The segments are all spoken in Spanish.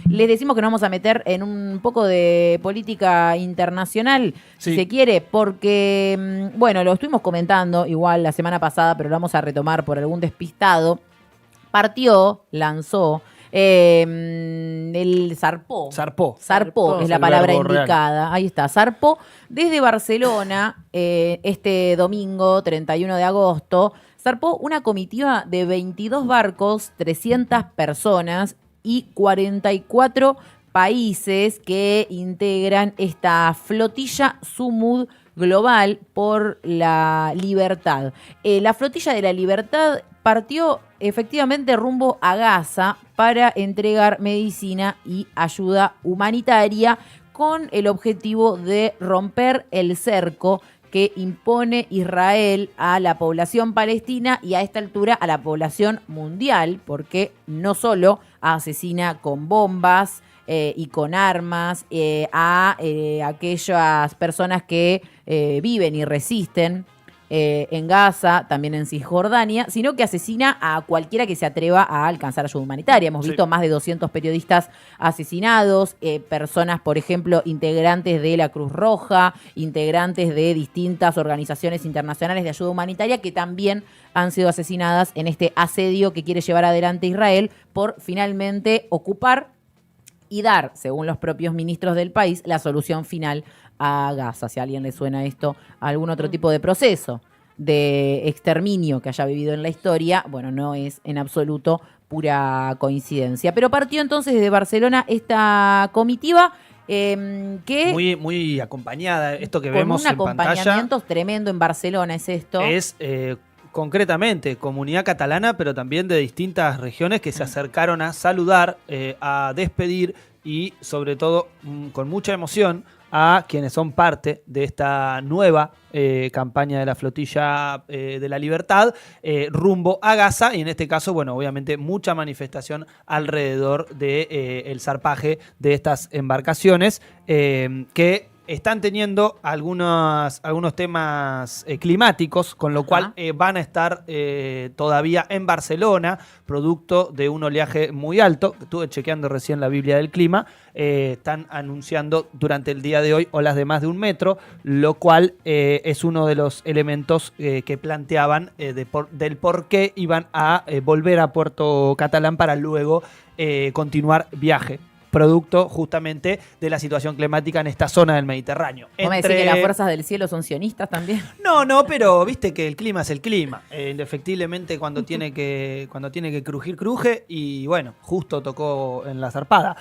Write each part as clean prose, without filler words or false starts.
Les decimos que nos vamos a meter en un poco de política internacional, si se quiere, porque, bueno, lo estuvimos comentando igual la semana pasada, pero lo vamos a retomar por algún despistado. Lanzó, el zarpó. Zarpó es la palabra indicada. Real. Ahí está, zarpó desde Barcelona este domingo 31 de agosto. Zarpó una comitiva de 22 barcos, 300 personas y 44 países que integran esta flotilla Sumud global por la libertad. La flotilla de la libertad partió efectivamente rumbo a Gaza para entregar medicina y ayuda humanitaria con el objetivo de romper el cerco que impone Israel a la población palestina y a esta altura a la población mundial, porque no solo asesina con bombas y con armas a aquellas personas que viven y resisten en Gaza, también en Cisjordania, sino que asesina a cualquiera que se atreva a alcanzar ayuda humanitaria. Hemos visto más de 200 periodistas asesinados, personas, por ejemplo, integrantes de la Cruz Roja, integrantes de distintas organizaciones internacionales de ayuda humanitaria que también han sido asesinadas en este asedio que quiere llevar adelante Israel por finalmente ocupar y dar, según los propios ministros del país, la solución final a Gaza. Si a alguien le suena esto, a algún otro tipo de proceso de exterminio que haya vivido en la historia, bueno, no es en absoluto pura coincidencia. Pero partió entonces desde Barcelona esta comitiva que... Muy acompañada, esto que vemos en pantalla. Con un acompañamiento tremendo en Barcelona es esto. Es... concretamente, comunidad catalana, pero también de distintas regiones que se acercaron a saludar, a despedir y, sobre todo, con mucha emoción, a quienes son parte de esta nueva campaña de la Flotilla de la Libertad rumbo a Gaza, y en este caso, bueno, obviamente mucha manifestación alrededor de el zarpaje de estas embarcaciones que están teniendo algunos temas climáticos, con lo cual van a estar todavía en Barcelona, producto de un oleaje muy alto. Estuve chequeando recién la Biblia del clima. Están anunciando durante el día de hoy olas de más de 1 metro, lo cual es uno de los elementos que planteaban del por qué iban a volver a Puerto Catalán para luego continuar viaje, producto justamente de la situación climática en esta zona del Mediterráneo. ¿Vos me decís que las fuerzas del cielo son sionistas también? No, pero viste que el clima es el clima. Indefectiblemente cuando tiene que crujir, cruje, y bueno, justo tocó en la zarpada.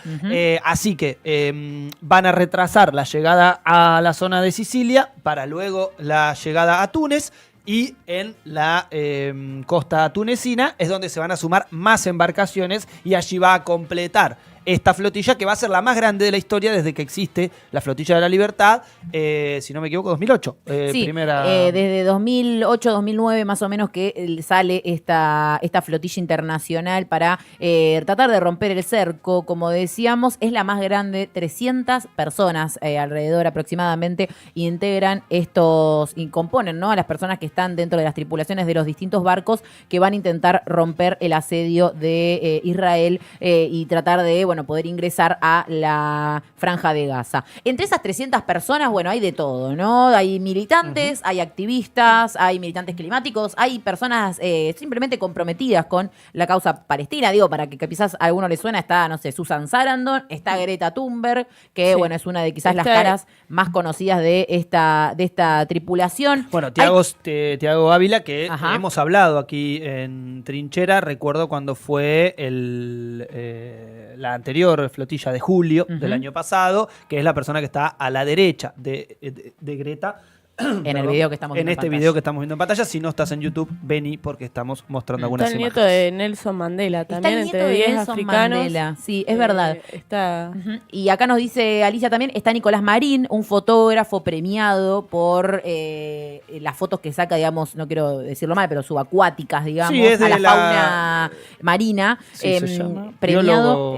Así que van a retrasar la llegada a la zona de Sicilia para luego la llegada a Túnez. Y en la costa tunecina es donde se van a sumar más embarcaciones, y allí va a completar esta flotilla que va a ser la más grande de la historia desde que existe la Flotilla de la Libertad, si no me equivoco, 2008. Sí, desde 2008, 2009 más o menos que sale esta flotilla internacional para tratar de romper el cerco. Como decíamos, es la más grande, 300 personas alrededor aproximadamente integran y componen, ¿no?, a las personas que están dentro de las tripulaciones de los distintos barcos que van a intentar romper el asedio de Israel y tratar de, poder ingresar a la Franja de Gaza. Entre esas 300 personas, hay de todo, ¿no? Hay militantes, hay activistas, hay militantes climáticos, hay personas simplemente comprometidas con la causa palestina. Digo, para que quizás a alguno le suena, está, no sé, Susan Sarandon, está Greta Thunberg, que, es una de quizás las caras más conocidas de esta tripulación. Bueno, Tiago Ávila, que hemos hablado aquí en Trinchera, recuerdo cuando fue la anterior flotilla de julio del año pasado, que es la persona que está a la derecha de Greta. En el video que estamos viendo en este video que estamos viendo en pantalla. Si no estás en YouTube, vení, porque estamos mostrando algunas imágenes. Está el nieto de Nelson Mandela también, entre 10 africanos. Mandela. Sí, es verdad. Y acá nos dice Alicia también, está Nicolás Marín, un fotógrafo premiado por las fotos que saca, digamos, no quiero decirlo mal, pero subacuáticas, digamos, a la fauna marina. Sí, se llama premiado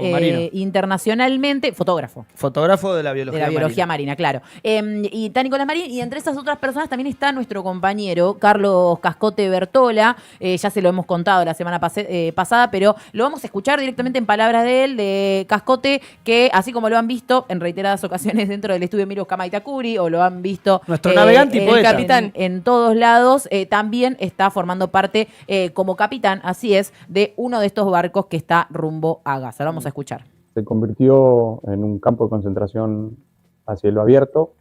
internacionalmente, fotógrafo. Fotógrafo de la biología marina. Claro. Y está Nicolás Marín, y entre esas otras otras personas también está nuestro compañero Carlos Cascote Bertola. Ya se lo hemos contado la semana pasada, pero lo vamos a escuchar directamente en palabras de él, de Cascote, que así como lo han visto en reiteradas ocasiones dentro del estudio Miros Kamaitakuri, o lo han visto nuestro navegante y poeta, capitán en todos lados, también está formando parte como capitán, así es, de uno de estos barcos que está rumbo a Gaza. Lo vamos a escuchar. Se convirtió en un campo de concentración a cielo abierto.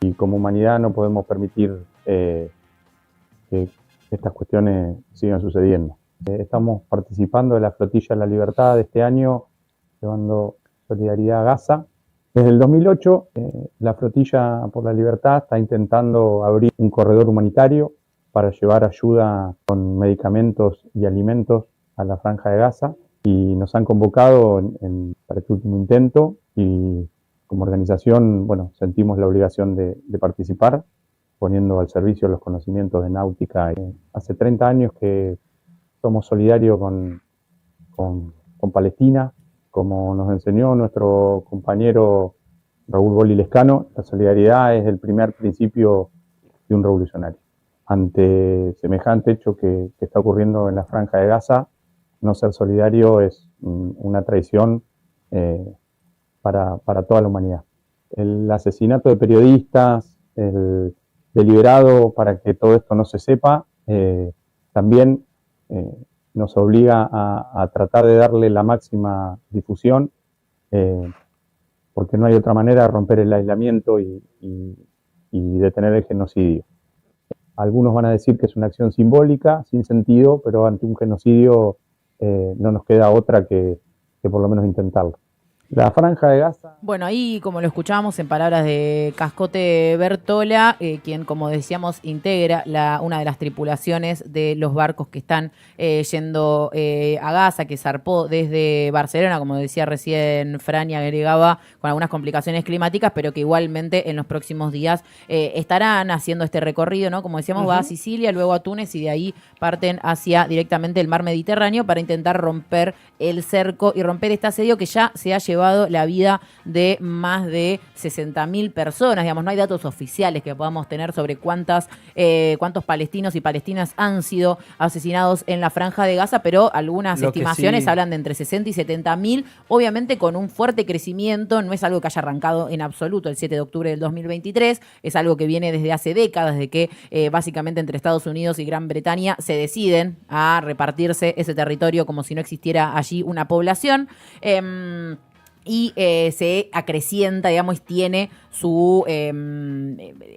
Y como humanidad no podemos permitir que estas cuestiones sigan sucediendo. Estamos participando de la Flotilla de la Libertad de este año, llevando solidaridad a Gaza. Desde el 2008, la Flotilla por la Libertad está intentando abrir un corredor humanitario para llevar ayuda con medicamentos y alimentos a la Franja de Gaza, y nos han convocado para este último intento, y como organización, bueno, sentimos la obligación de participar, poniendo al servicio los conocimientos de náutica. Hace 30 años que somos solidarios con Palestina. Como nos enseñó nuestro compañero Raúl Boli Lescano, la solidaridad es el primer principio de un revolucionario. Ante semejante hecho que está ocurriendo en la Franja de Gaza, no ser solidario es una traición para toda la humanidad. El asesinato de periodistas, el deliberado para que todo esto no se sepa, también nos obliga a tratar de darle la máxima difusión, porque no hay otra manera de romper el aislamiento y detener el genocidio. Algunos van a decir que es una acción simbólica, sin sentido, pero ante un genocidio no nos queda otra que por lo menos intentarlo. La Franja de Gaza... Bueno, ahí como lo escuchábamos en palabras de Cascote Bertola, quien, como decíamos, integra una de las tripulaciones de los barcos que están yendo a Gaza, que zarpó desde Barcelona, como decía recién Fran, y agregaba con algunas complicaciones climáticas, pero que igualmente en los próximos días estarán haciendo este recorrido, ¿no? Como decíamos, va a Sicilia, luego a Túnez, y de ahí parten hacia directamente el mar Mediterráneo para intentar romper el cerco y romper este asedio que ya se ha llevado la vida de más de 60.000 personas. Digamos, no hay datos oficiales que podamos tener sobre cuántos palestinos y palestinas han sido asesinados en la Franja de Gaza, pero algunas estimaciones hablan de entre 60 y 70.000, obviamente con un fuerte crecimiento. No es algo que haya arrancado en absoluto el 7 de octubre del 2023, es algo que viene desde hace décadas, desde que básicamente entre Estados Unidos y Gran Bretaña se deciden a repartirse ese territorio como si no existiera allí una población. Y se acrecienta, digamos, y tiene su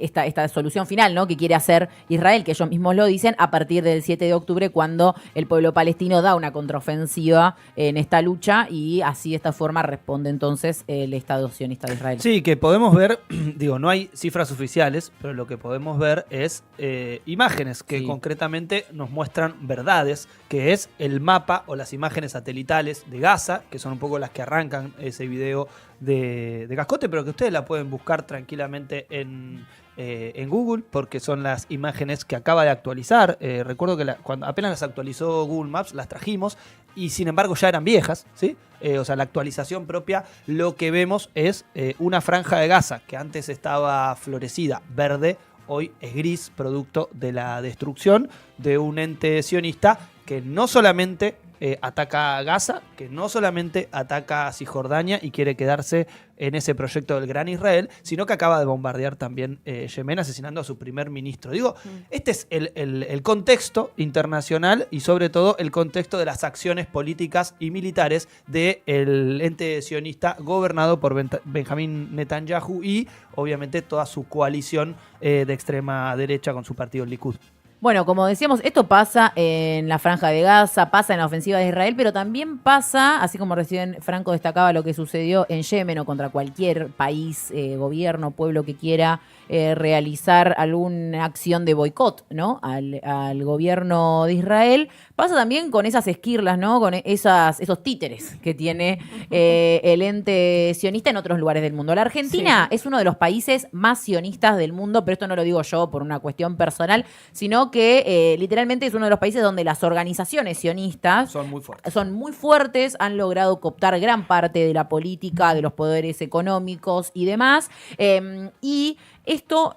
esta solución final, ¿no?, que quiere hacer Israel, que ellos mismos lo dicen, a partir del 7 de octubre, cuando el pueblo palestino da una contraofensiva en esta lucha, y así de esta forma responde entonces el Estado sionista de Israel. Sí, que podemos ver, digo, no hay cifras oficiales, pero lo que podemos ver es imágenes que concretamente nos muestran verdades, que es el mapa o las imágenes satelitales de Gaza, que son un poco las que arrancan ese video de Cascote, pero que ustedes la pueden buscar tranquilamente en Google, porque son las imágenes que acaba de actualizar. Recuerdo que cuando apenas las actualizó Google Maps, las trajimos, y sin embargo ya eran viejas, ¿sí? O sea, la actualización propia, lo que vemos es una Franja de Gaza que antes estaba florecida, verde, hoy es gris, producto de la destrucción de un ente sionista que no solamente ataca a Gaza, que no solamente ataca a Cisjordania y quiere quedarse en ese proyecto del Gran Israel, sino que acaba de bombardear también Yemen, asesinando a su primer ministro. Digo, este es el contexto internacional y sobre todo el contexto de las acciones políticas y militares del ente sionista gobernado por Benjamín Netanyahu y obviamente toda su coalición de extrema derecha con su partido Likud. Bueno, como decíamos, esto pasa en la Franja de Gaza, pasa en la ofensiva de Israel, pero también pasa, así como recién Franco destacaba lo que sucedió en Yemen o contra cualquier país, gobierno, pueblo que quiera realizar alguna acción de boicot, ¿no?, al gobierno de Israel. Pasa también con esas esquirlas, ¿no?, con esos títeres que tiene el ente sionista en otros lugares del mundo. La Argentina es uno de los países más sionistas del mundo, pero esto no lo digo yo por una cuestión personal, sino sino que literalmente es uno de los países donde las organizaciones sionistas son muy fuertes, han logrado cooptar gran parte de la política, de los poderes económicos y demás. Y esto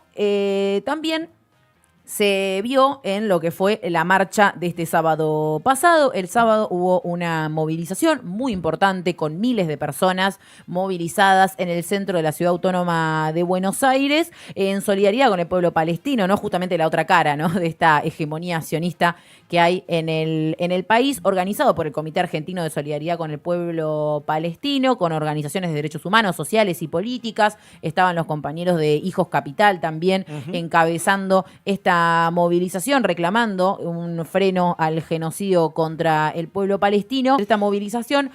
también se vio en lo que fue la marcha de este sábado pasado. El sábado hubo una movilización muy importante con miles de personas movilizadas en el centro de la Ciudad Autónoma de Buenos Aires en solidaridad con el pueblo palestino, ¿no? Justamente la otra cara, ¿no?, de esta hegemonía sionista que hay en el país, organizado por el Comité Argentino de Solidaridad con el Pueblo Palestino, con organizaciones de derechos humanos, sociales y políticas. Estaban los compañeros de Hijos Capital también encabezando esta movilización, reclamando un freno al genocidio contra el pueblo palestino. Esta movilización,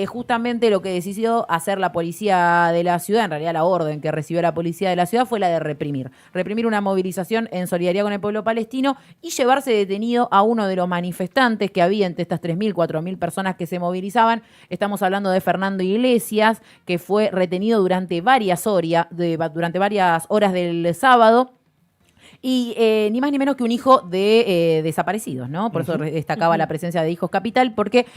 justamente lo que decidió hacer la policía de la ciudad, en realidad la orden que recibió la policía de la ciudad, fue la de reprimir una movilización en solidaridad con el pueblo palestino y llevarse detenido a uno de los manifestantes que había entre estas 3.000, 4.000 personas que se movilizaban. Estamos hablando de Fernando Iglesias, que fue retenido durante varias horas del sábado. Y ni más ni menos que un hijo de desaparecidos, ¿no? Por eso destacaba la presencia de Hijos Capital, porque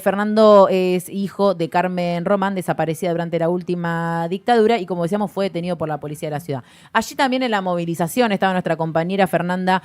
Fernando es hijo de Carmen Román, desaparecida durante la última dictadura, y como decíamos, fue detenido por la policía de la ciudad. Allí también en la movilización estaba nuestra compañera Fernanda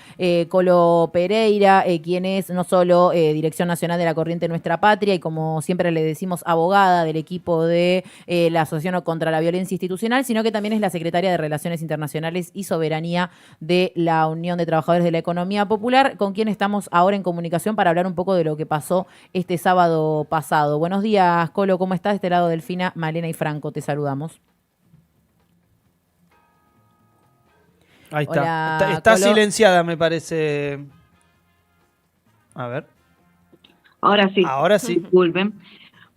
Colo Pereira, quien es no solo Dirección Nacional de la Corriente Nuestra Patria, y como siempre le decimos, abogada del equipo de la Asociación contra la Violencia Institucional, sino que también es la secretaria de Relaciones Internacionales y Soberanía de la Unión de Trabajadores de la Economía Popular, con quien estamos ahora en comunicación para hablar un poco de lo que pasó este sábado pasado. Buenos días, Colo, ¿cómo estás? De este lado, Delfina, Malena y Franco, te saludamos. Ahí está. Hola, Está Colo. silenciada, me parece. A ver. Ahora sí. Ahora sí. Disculpen.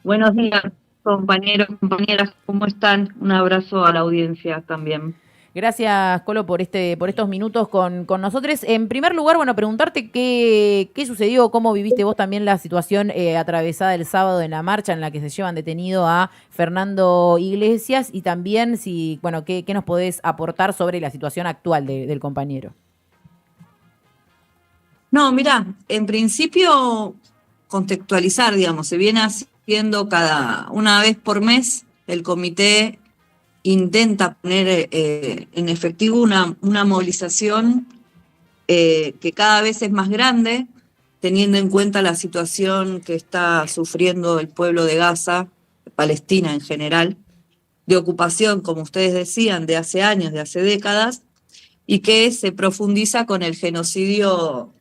Buenos días, compañeros, compañeras, ¿cómo están? Un abrazo a la audiencia también. Gracias, Colo, por estos minutos con nosotros. En primer lugar, bueno, preguntarte qué sucedió, cómo viviste vos también la situación atravesada el sábado en la marcha en la que se llevan detenido a Fernando Iglesias, y también si, bueno, qué nos podés aportar sobre la situación actual del compañero. No, mira, en principio contextualizar, digamos, se viene haciendo una vez por mes. El comité intenta poner en efectivo una movilización que cada vez es más grande, teniendo en cuenta la situación que está sufriendo el pueblo de Gaza, Palestina en general, de ocupación, como ustedes decían, de hace años, de hace décadas, y que se profundiza con el genocidio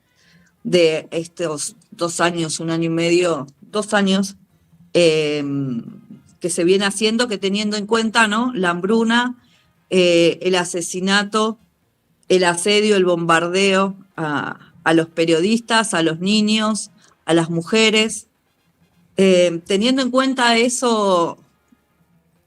de estos 2 años, 1 año y medio, 2 años, que se viene haciendo, que teniendo en cuenta, ¿no?, la hambruna, el asesinato, el asedio, el bombardeo a los periodistas, a los niños, a las mujeres, teniendo en cuenta eso,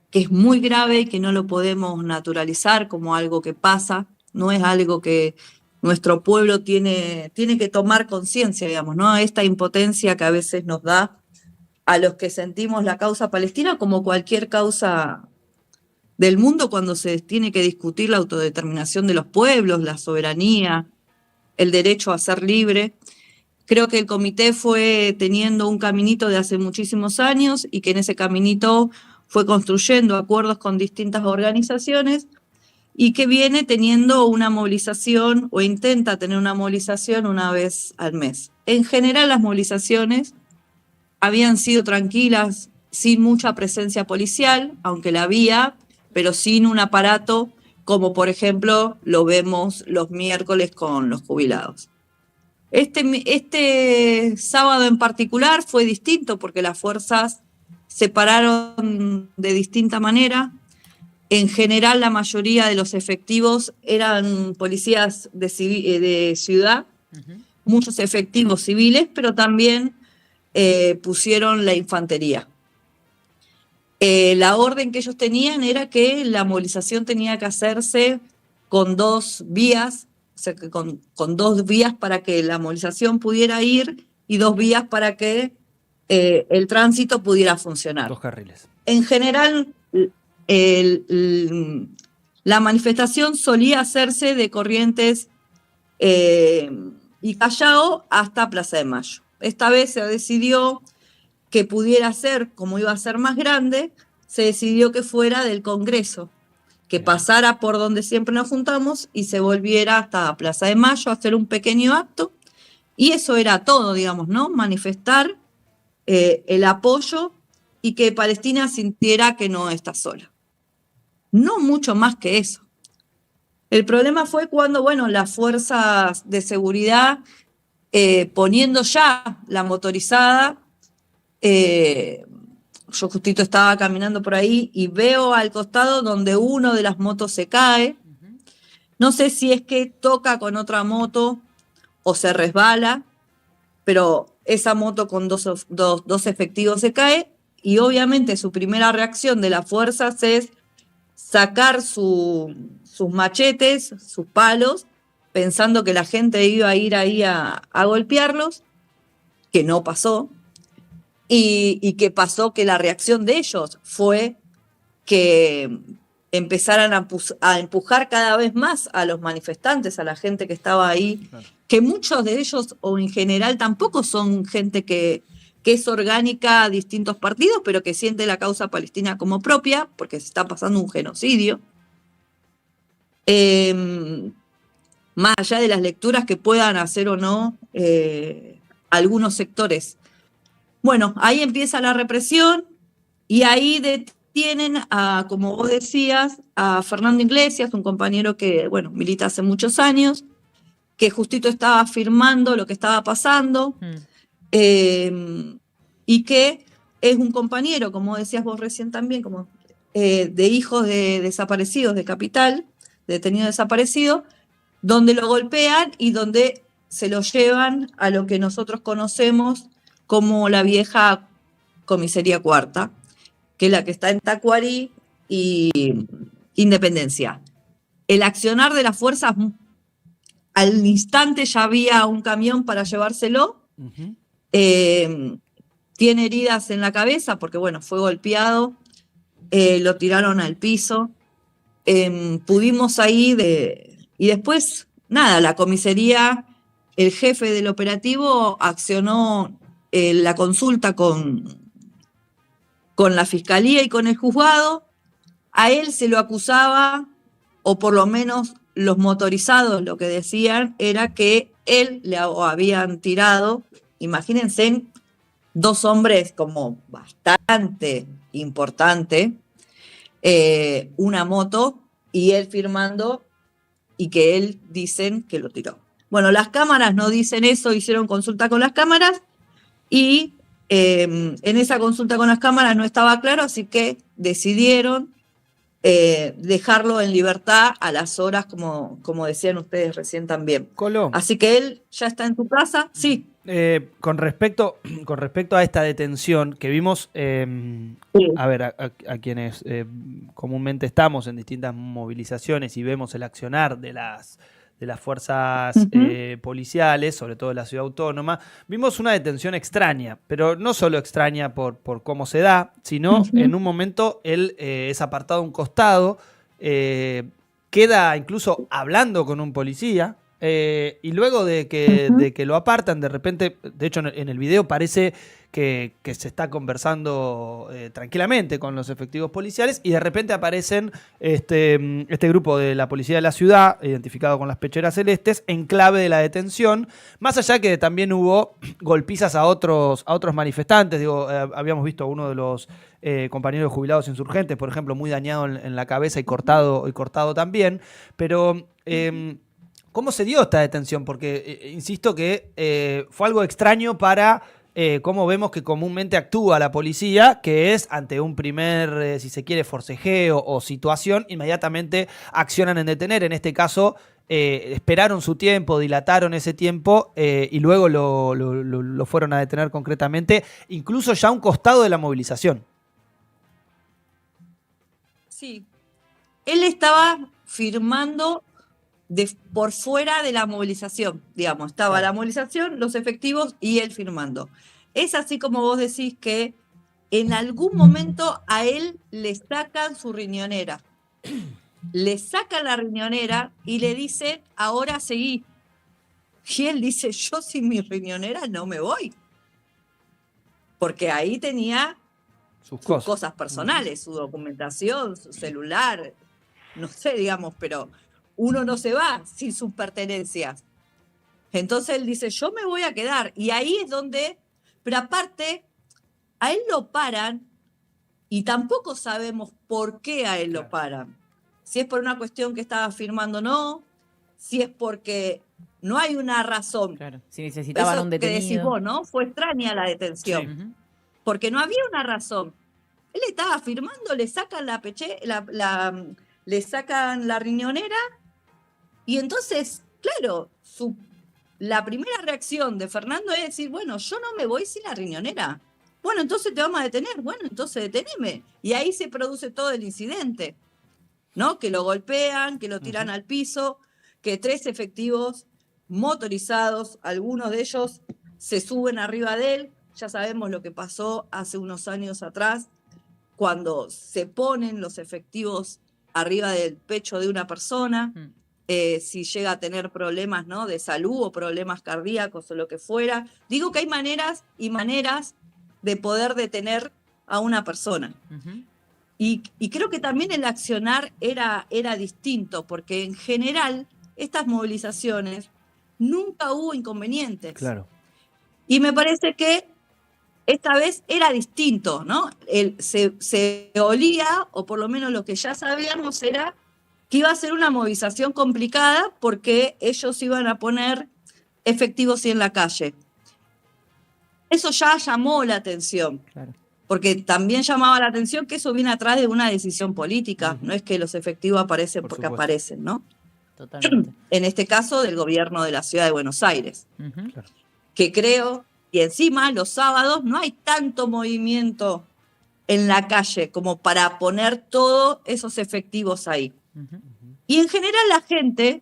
que es muy grave y que no lo podemos naturalizar como algo que pasa, no es algo que nuestro pueblo tiene que tomar conciencia, digamos, ¿no? Esta impotencia que a veces nos da a los que sentimos la causa palestina, como cualquier causa del mundo, cuando se tiene que discutir la autodeterminación de los pueblos, la soberanía, el derecho a ser libre. Creo que el comité fue teniendo un caminito de hace muchísimos años, y que en ese caminito fue construyendo acuerdos con distintas organizaciones, y que viene teniendo una movilización, o intenta tener una movilización, una vez al mes. En general, las movilizaciones habían sido tranquilas, sin mucha presencia policial, aunque la había, pero sin un aparato, como por ejemplo lo vemos los miércoles con los jubilados. Este sábado en particular fue distinto, porque las fuerzas se pararon de distinta manera. En general, la mayoría de los efectivos eran policías de ciudad, muchos efectivos civiles, pero también pusieron la infantería. La orden que ellos tenían era que la movilización tenía que hacerse con 2 vías, o sea, que con 2 vías para que la movilización pudiera ir, y 2 vías para que el tránsito pudiera funcionar. 2 carriles. En general, la manifestación solía hacerse de corrientes y Callao hasta Plaza de Mayo. Esta vez se decidió que pudiera ser, como iba a ser más grande, se decidió que fuera del Congreso, que pasara por donde siempre nos juntamos y se volviera hasta Plaza de Mayo a hacer un pequeño acto. Y eso era todo, digamos, ¿no? Manifestar el apoyo y que Palestina sintiera que no está sola. No mucho más que eso. El problema fue cuando, bueno, las fuerzas de seguridad, poniendo ya la motorizada, yo justito estaba caminando por ahí y veo al costado donde una de las motos se cae. No sé si es que toca con otra moto o se resbala, pero esa moto con dos efectivos se cae y obviamente su primera reacción de las fuerzas es sacar sus machetes, sus palos, pensando que la gente iba a ir ahí a golpearlos, que no pasó, y que pasó que la reacción de ellos fue que empezaran a empujar cada vez más a los manifestantes, a la gente que estaba ahí, claro. Que muchos de ellos, o en general, tampoco son gente que es orgánica a distintos partidos, pero que siente la causa palestina como propia, porque se está pasando un genocidio. Más allá de las lecturas que puedan hacer o no algunos sectores. Bueno, ahí empieza la represión y ahí detienen a, como vos decías, a Fernando Iglesias, un compañero que, bueno, milita hace muchos años, que justito estaba firmando lo que estaba pasando, y que es un compañero, como decías vos recién también, como de hijos de desaparecidos de Capital, detenido desaparecido, donde lo golpean y donde se lo llevan a lo que nosotros conocemos como la vieja comisaría cuarta, que es la que está en Tacuarí y Independencia. El accionar de las fuerzas, al instante ya había un camión para llevárselo. Uh-huh. Tiene heridas en la cabeza porque, bueno, fue golpeado, lo tiraron al piso. Pudimos ahí y después, nada, la comisaría, el jefe del operativo accionó la consulta con la fiscalía y con el juzgado. A él se lo acusaba, o por lo menos los motorizados lo que decían era que él le habían tirado, imagínense, dos hombres como bastante importante, una moto y él firmando y que él dicen que lo tiró. Bueno, las cámaras no dicen eso, hicieron consulta con las cámaras y en esa consulta con las cámaras no estaba claro, así que decidieron dejarlo en libertad a las horas, como decían ustedes recién también. Colo. Así que él ya está en su casa, sí. Con respecto a esta detención que vimos, sí. A ver, a quienes comúnmente estamos en distintas movilizaciones y vemos el accionar de las fuerzas policiales, sobre todo de la ciudad autónoma, vimos una detención extraña, pero no solo extraña por cómo se da, sino en un momento él es apartado a un costado, queda incluso hablando con un policía, y luego de que lo apartan, de repente, de hecho en el video parece que se está conversando tranquilamente con los efectivos policiales y de repente aparecen este grupo de la policía de la ciudad, identificado con las pecheras celestes, en clave de la detención, más allá que también hubo golpizas a otros manifestantes. Digo, habíamos visto a uno de los compañeros jubilados insurgentes, por ejemplo, muy dañado en la cabeza y cortado también, pero ¿cómo se dio esta detención? Porque insisto que fue algo extraño para cómo vemos que comúnmente actúa la policía, que es ante un primer, si se quiere, forcejeo o situación, inmediatamente accionan en detener. En este caso, esperaron su tiempo, dilataron ese tiempo y luego lo fueron a detener concretamente, incluso ya a un costado de la movilización. Sí, él estaba firmando por fuera de la movilización, digamos, estaba la movilización, los efectivos y él firmando. Es así como vos decís que en algún momento a él le sacan su riñonera, le sacan la riñonera y le dicen, ahora seguí. Y él dice, yo sin mi riñonera no me voy. Porque ahí tenía Sus sus cosas personales, su documentación, su celular, no sé, digamos, pero uno no se va sin sus pertenencias. Entonces él dice, yo me voy a quedar. Y ahí es donde, pero aparte, a él lo paran y tampoco sabemos por qué a él lo paran. Si es por una cuestión que estaba firmando o no, si es porque no hay una razón. Claro, si necesitaban un detenido. Que decís vos, ¿no? Fue extraña la detención. Sí. Porque no había una razón. Él estaba firmando, le sacan le sacan la riñonera y entonces, claro, la primera reacción de Fernando es decir, bueno, yo no me voy sin la riñonera. Bueno, entonces te vamos a detener. Bueno, entonces deteneme. Y ahí se produce todo el incidente, ¿no? Que lo golpean, que lo tiran al piso, que 3 efectivos motorizados, algunos de ellos se suben arriba de él. Ya sabemos lo que pasó hace unos años atrás, cuando se ponen los efectivos arriba del pecho de una persona, si llega a tener problemas, ¿no?, de salud o problemas cardíacos o lo que fuera. Digo que hay maneras y maneras de poder detener a una persona. Y creo que también el accionar era distinto, porque en general estas movilizaciones nunca hubo inconvenientes. Claro. Y me parece que esta vez era distinto, ¿no? Se olía, o por lo menos lo que ya sabíamos era que iba a ser una movilización complicada porque ellos iban a poner efectivos en la calle. Eso ya llamó la atención, Claro. porque también llamaba la atención que eso viene atrás de una decisión política, no es que los efectivos aparecen Por porque supuesto. aparecen, ¿no? Totalmente. En este caso del gobierno de la ciudad de Buenos Aires, Claro. que creo, y encima los sábados no hay tanto movimiento en la calle como para poner todos esos efectivos ahí. Y en general la gente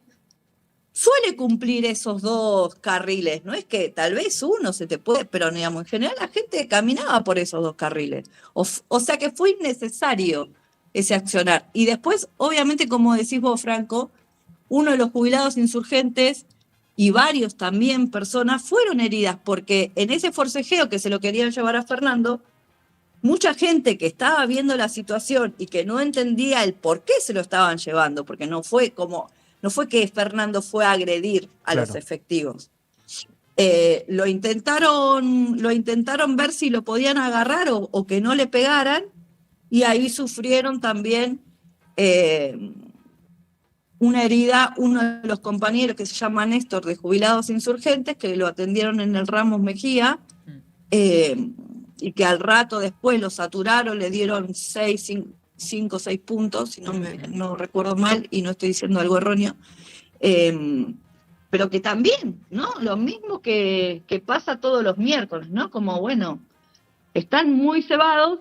suele cumplir esos 2 carriles, no es que tal vez uno se te puede, pero digamos, en general la gente caminaba por esos 2 carriles. O sea que fue innecesario ese accionar. Y después, obviamente, como decís vos, Franco, uno de los jubilados insurgentes y varios también personas fueron heridas, porque en ese forcejeo que se lo querían llevar a Fernando, mucha gente que estaba viendo la situación y que no entendía el por qué se lo estaban llevando, porque no fue que Fernando fue a agredir a los efectivos. Lo intentaron ver si lo podían agarrar o que no le pegaran, y ahí sufrieron también una herida uno de los compañeros que se llama Néstor, de Jubilados Insurgentes, que lo atendieron en el Ramos Mejía, y que al rato después lo saturaron, le dieron 5 o 6 puntos, si no recuerdo mal y no estoy diciendo algo erróneo, pero que también, ¿no? Lo mismo que pasa todos los miércoles, ¿no? Como, bueno, están muy cebados,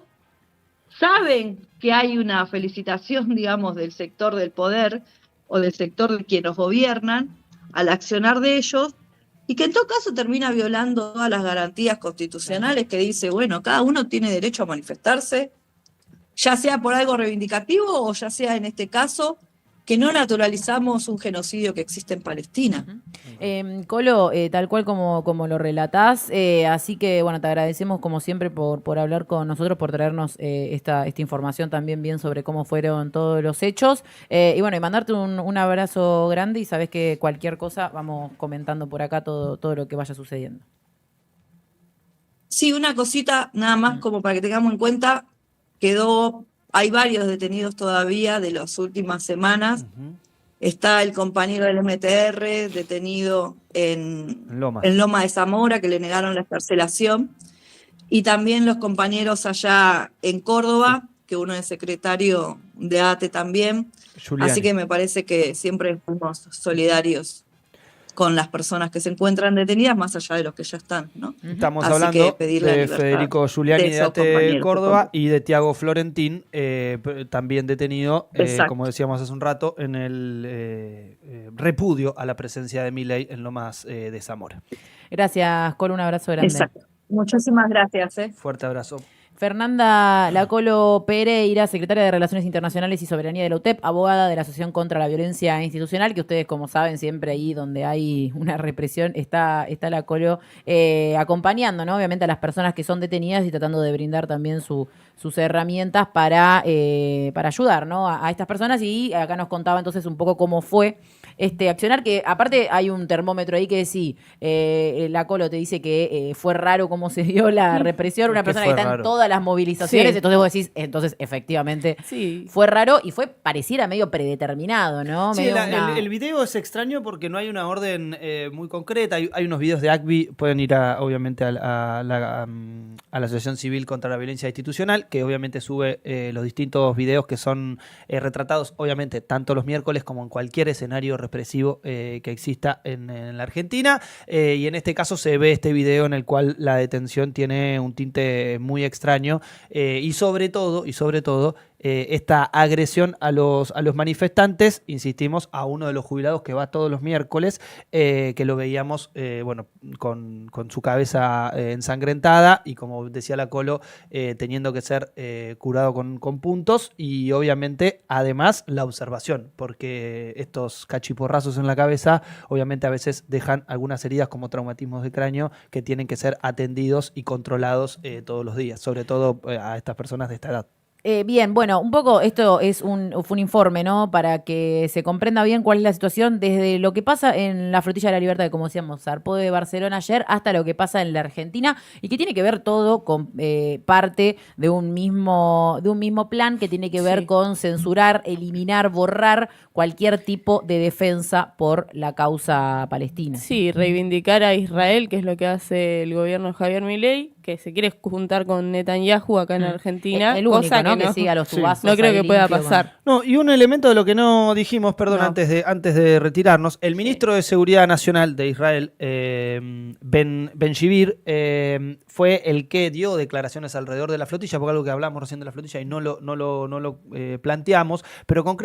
saben que hay una felicitación, digamos, del sector del poder o del sector de quienes gobiernan al accionar de ellos, y que en todo caso termina violando todas las garantías constitucionales que dice, bueno, cada uno tiene derecho a manifestarse, ya sea por algo reivindicativo o ya sea en este caso que no naturalizamos un genocidio que existe en Palestina. Colo, tal cual como lo relatás, así que bueno, te agradecemos como siempre por hablar con nosotros, por traernos esta información también bien sobre cómo fueron todos los hechos, y bueno, y mandarte un abrazo grande, y sabes que cualquier cosa vamos comentando por acá todo lo que vaya sucediendo. Sí, una cosita nada más como para que tengamos en cuenta, hay varios detenidos todavía de las últimas semanas. Está el compañero del MTR detenido en Loma de Zamora, que le negaron la excarcelación, y también los compañeros allá en Córdoba, que uno es secretario de ATE también. Giuliani. Así que me parece que siempre fuimos solidarios con las personas que se encuentran detenidas, más allá de los que ya están, ¿no? Estamos Así hablando que pedir la de libertad Federico Giuliani de esos ATE compañeros, Córdoba y de Tiago Florentín, también detenido, como decíamos hace un rato, en el repudio a la presencia de Milei en Lomas de Zamora. Gracias, Colo, un abrazo grande. Exacto. Muchísimas gracias. Fuerte abrazo. Fernanda Lacolo Pereira, secretaria de Relaciones Internacionales y Soberanía de la UTEP, abogada de la Asociación contra la Violencia Institucional, que ustedes, como saben, siempre ahí donde hay una represión está Lacolo acompañando, ¿no? Obviamente a las personas que son detenidas y tratando de brindar también sus herramientas para ayudar, ¿no? a estas personas. Y acá nos contaba entonces un poco cómo fue este accionar, que aparte hay un termómetro ahí que sí, Lacolo te dice que fue raro cómo se dio la represión, una persona que está en todas las movilizaciones, Sí. entonces vos decís, entonces efectivamente Sí. fue raro y fue, pareciera medio predeterminado, ¿no? Sí, Medio el video es extraño porque no hay una orden muy concreta. Hay unos videos de ACBI, pueden ir obviamente a la Asociación Civil contra la Violencia Institucional, que obviamente sube los distintos videos que son retratados, obviamente, tanto los miércoles como en cualquier escenario represivo que exista en la Argentina. Y en este caso se ve este video en el cual la detención tiene un tinte muy extraño y sobre todo, esta agresión a los manifestantes, insistimos, a uno de los jubilados que va todos los miércoles, que lo veíamos con su cabeza ensangrentada y, como decía Lacolo, teniendo que ser curado con puntos, y obviamente además la observación, porque estos cachiporrazos en la cabeza obviamente a veces dejan algunas heridas como traumatismos de cráneo que tienen que ser atendidos y controlados todos los días, sobre todo a estas personas de esta edad. Bien, bueno, un poco esto fue un informe, ¿no? Para que se comprenda bien cuál es la situación desde lo que pasa en la Flotilla de la Libertad, como decíamos, zarpó de Barcelona ayer, hasta lo que pasa en la Argentina, y que tiene que ver todo con parte de un mismo plan que tiene que ver con censurar, eliminar, borrar cualquier tipo de defensa por la causa palestina. Sí, reivindicar a Israel, que es lo que hace el gobierno de Javier Milei, que se quiere juntar con Netanyahu acá en Argentina. El único, cosa ¿no? Que no, siga los tubazos. no creo ahí que pueda limpio, pasar. No, y un elemento de lo que no dijimos, perdón, No. antes de retirarnos, el ministro de Seguridad Nacional de Israel, Ben-Gvir, fue el que dio declaraciones alrededor de la flotilla, porque algo que hablamos recién de la flotilla y no lo planteamos, pero concretamente